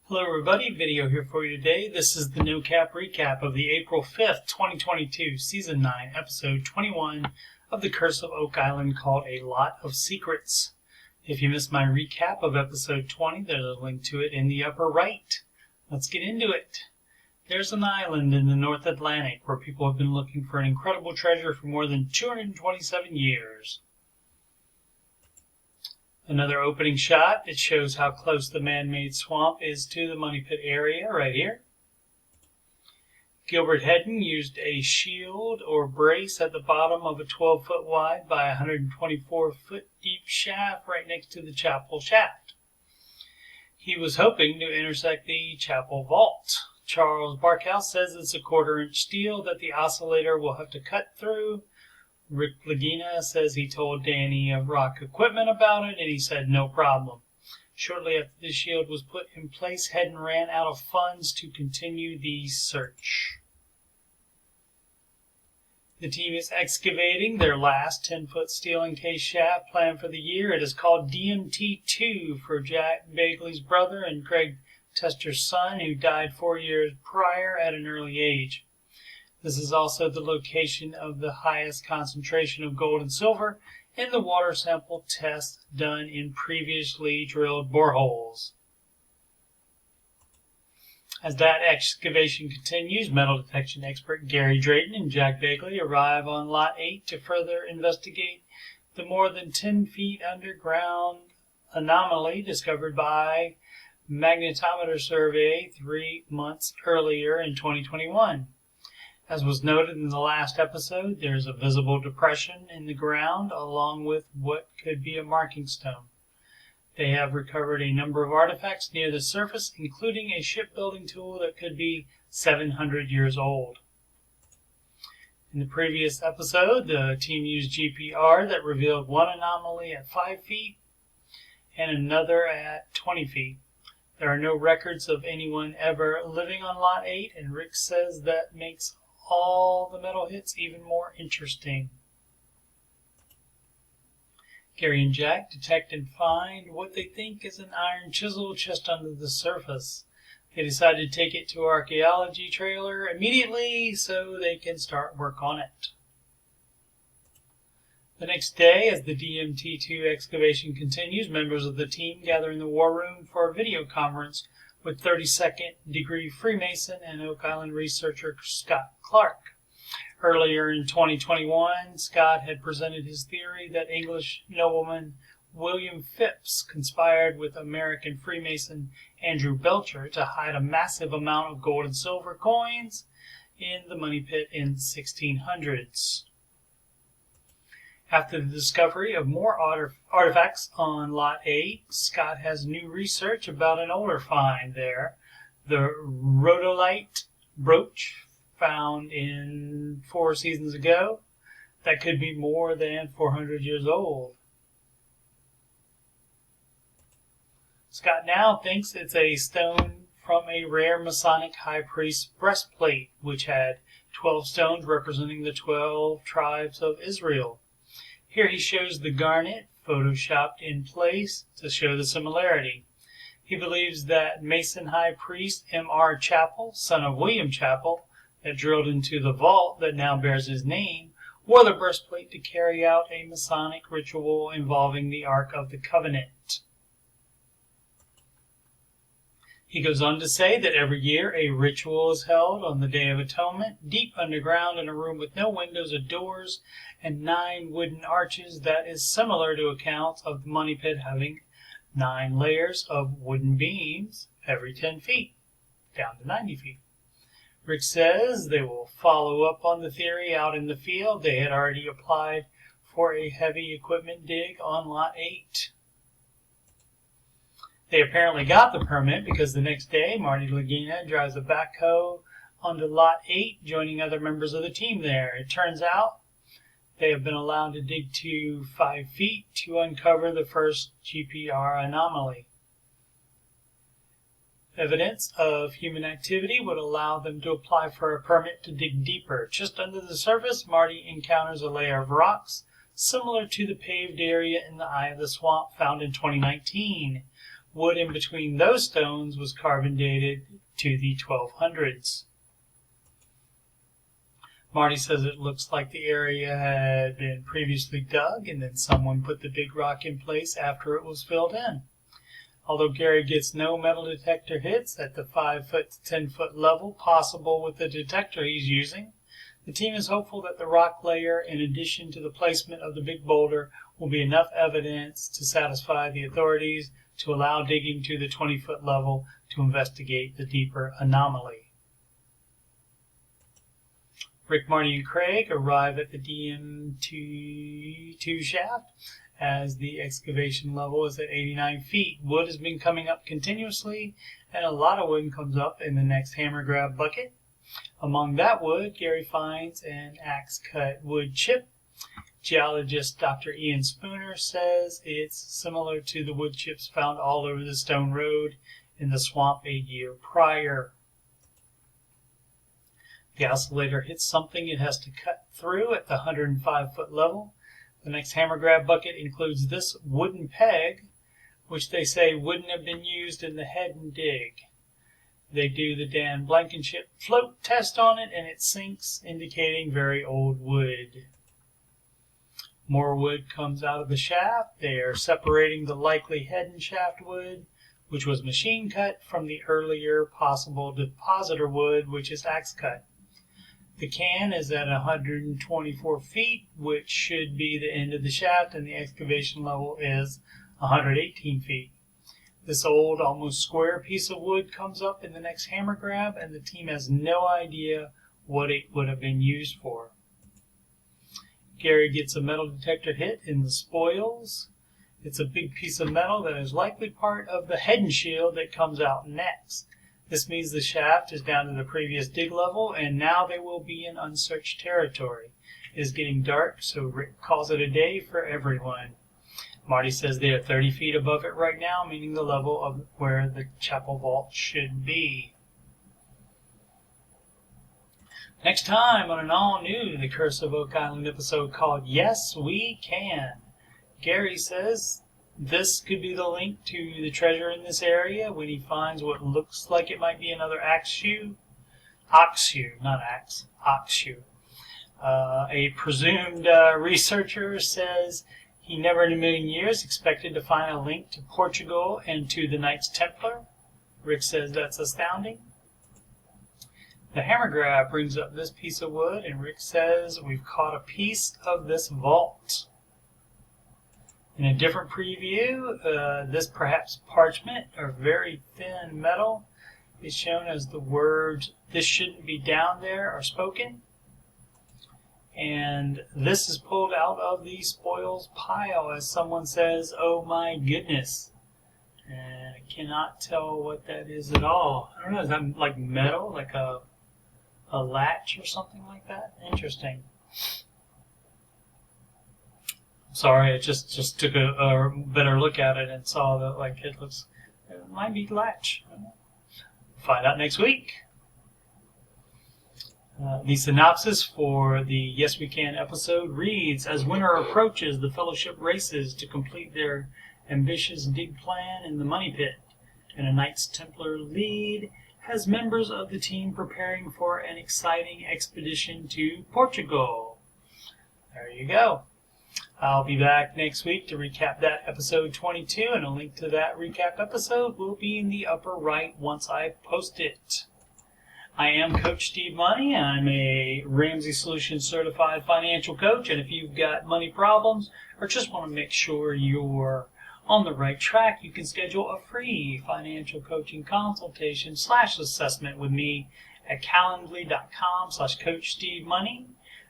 Hello everybody, video here for you today. This is the No Cap recap of the April 5th, 2022, Season 9, Episode 21 of The Curse of Oak Island, called A Lot of Secrets. If you missed my recap of Episode 20, there's a link to it in the upper right. Let's get into it. There's an island in the North Atlantic where people have been looking for an incredible treasure for more than 227 years. Another opening shot. It shows how close the man-made swamp is to the money pit area right here. Gilbert Hedden used a shield or brace at the bottom of a 12-foot wide by 124-foot deep shaft right next to the chapel shaft. He was hoping to intersect the chapel vault. Charles Barkhouse says it's a 1/4-inch steel that the oscillator will have to cut through. Rick Lagina says he told Danny of Rock Equipment about it, and he said no problem. Shortly after the shield was put in place, Hedden ran out of funds to continue the search. The team is excavating their last 10-foot steel encased shaft planned for the year. It is called DMT-2 for Jack Bagley's brother and Craig Tester's son, who died 4 years prior at an early age. This is also the location of the highest concentration of gold and silver in the water sample tests done in previously drilled boreholes. As that excavation continues, metal detection expert Gary Drayton and Jack Bagley arrive on Lot 8 to further investigate the more than 10 feet underground anomaly discovered by magnetometer survey 3 months earlier in 2021. As was noted in the last episode, there is a visible depression in the ground along with what could be a marking stone. They have recovered a number of artifacts near the surface, including a shipbuilding tool that could be 700 years old. In the previous episode, the team used GPR that revealed one anomaly at 5 feet and another at 20 feet. There are no records of anyone ever living on Lot 8, and Rick says that makes all the metal hits even more interesting. Gary and Jack detect and find what they think is an iron chisel just under the surface. They decide to take it to an archaeology trailer immediately so they can start work on it. The next day, as the DMT-2 excavation continues, members of the team gather in the war room for a video conference with 32nd degree Freemason and Oak Island researcher Scott Clark. Earlier in 2021, Scott had presented his theory that English nobleman William Phipps conspired with American Freemason Andrew Belcher to hide a massive amount of gold and silver coins in the money pit in the 1600s. After the discovery of more artifacts on Lot 8, Scott has new research about an older find there, the rhodolite brooch found in 4 seasons ago that could be more than 400 years old. Scott now thinks it's a stone from a rare Masonic high priest's breastplate, which had 12 stones representing the 12 tribes of Israel. Here he shows the garnet photoshopped in place to show the similarity. He believes that Mason High Priest M.R. Chappell, son of William Chappell, that drilled into the vault that now bears his name, wore the breastplate to carry out a Masonic ritual involving the Ark of the Covenant. He goes on to say that every year a ritual is held on the Day of Atonement, deep underground in a room with no windows or doors and 9 wooden arches that is similar to accounts of the money pit having 9 layers of wooden beams every 10 feet, down to 90 feet. Rick says they will follow up on the theory out in the field. They had already applied for a heavy equipment dig on Lot 8. They apparently got the permit because the next day, Marty Lagina drives a backhoe onto Lot 8, joining other members of the team there. It turns out they have been allowed to dig to 5 feet to uncover the first GPR anomaly. Evidence of human activity would allow them to apply for a permit to dig deeper. Just under the surface, Marty encounters a layer of rocks similar to the paved area in the eye of the swamp found in 2019. Wood in between those stones was carbon dated to the 1200s. Marty says it looks like the area had been previously dug and then someone put the big rock in place after it was filled in. Although Gary gets no metal detector hits at the 5 foot to 10 foot level possible with the detector he's using, the team is hopeful that the rock layer, in addition to the placement of the big boulder, will be enough evidence to satisfy the authorities to allow digging to the 20 foot level to investigate the deeper anomaly. Rick, Marty, and Craig arrive at the DM2 shaft as the excavation level is at 89 feet. Wood has been coming up continuously, and a lot of wood comes up in the next hammer grab bucket. Among that wood, Gary finds an axe-cut wood chip. Geologist Dr. Ian Spooner says it's similar to the wood chips found all over the Stone Road in the swamp a year prior. The oscillator hits something it has to cut through at the 105 foot level. The next hammer grab bucket includes this wooden peg, which they say wouldn't have been used in the head and dig. They do the Dan Blankenship float test on it and it sinks, indicating very old wood. More wood comes out of the shaft. They are separating the likely head and shaft wood, which was machine cut, from the earlier possible depositor wood, which is axe cut. The can is at 124 feet, which should be the end of the shaft, and the excavation level is 118 feet. This old, almost square piece of wood comes up in the next hammer grab, and the team has no idea what it would have been used for. Gary gets a metal detector hit in the spoils. It's a big piece of metal that is likely part of the head and shield that comes out next. This means the shaft is down to the previous dig level, and now they will be in unsearched territory. It is getting dark, so Rick calls it a day for everyone. Marty says they are 30 feet above it right now, meaning the level of where the chapel vault should be. Next time on an all-new The Curse of Oak Island episode called Yes, We Can. Gary says this could be the link to the treasure in this area when he finds what looks like it might be another ox shoe. A presumed researcher says he never in a million years expected to find a link to Portugal and to the Knights Templar. Rick says that's astounding. The hammer grab brings up this piece of wood, and Rick says we've caught a piece of this vault. In a different preview, this perhaps parchment or very thin metal is shown as the words, "This shouldn't be down there," are spoken. And this is pulled out of the spoils pile as someone says, "Oh my goodness." And I cannot tell what that is at all. I don't know, is that like metal, like a latch or something like that? Interesting. Sorry, I just took a better look at it and saw that like it might be latch. Find out next week. The synopsis for the Yes We Can episode reads, as winter approaches, the Fellowship races to complete their ambitious dig plan in the Money Pit, and a Knights Templar lead has members of the team preparing for an exciting expedition to Portugal. There you go. I'll be back next week to recap that episode 22, and a link to that recap episode will be in the upper right once I post it. I am Coach Steve Money. I'm a Ramsey Solutions certified financial coach, and if you've got money problems or just want to make sure you're on the right track, you can schedule a free financial coaching consultation / assessment with me at calendly.com/CoachSteveMoney.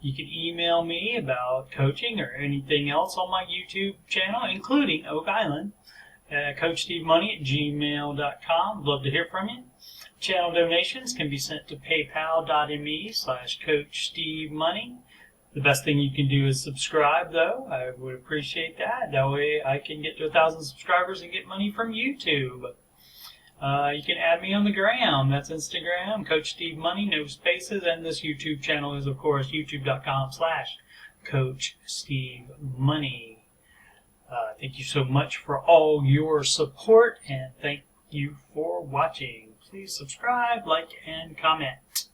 You can email me about coaching or anything else on my YouTube channel, including Oak Island, CoachSteveMoney@gmail.com. Love to hear from you. Channel donations can be sent to paypal.me/CoachSteveMoney. The best thing you can do is subscribe, though. I would appreciate that. That way I can get to 1,000 subscribers and get money from YouTube. You can add me on the gram. That's Instagram, Coach Steve Money, no spaces. And this YouTube channel is, of course, youtube.com/CoachSteveMoney. Thank you so much for all your support, and thank you for watching. Please subscribe, like, and comment.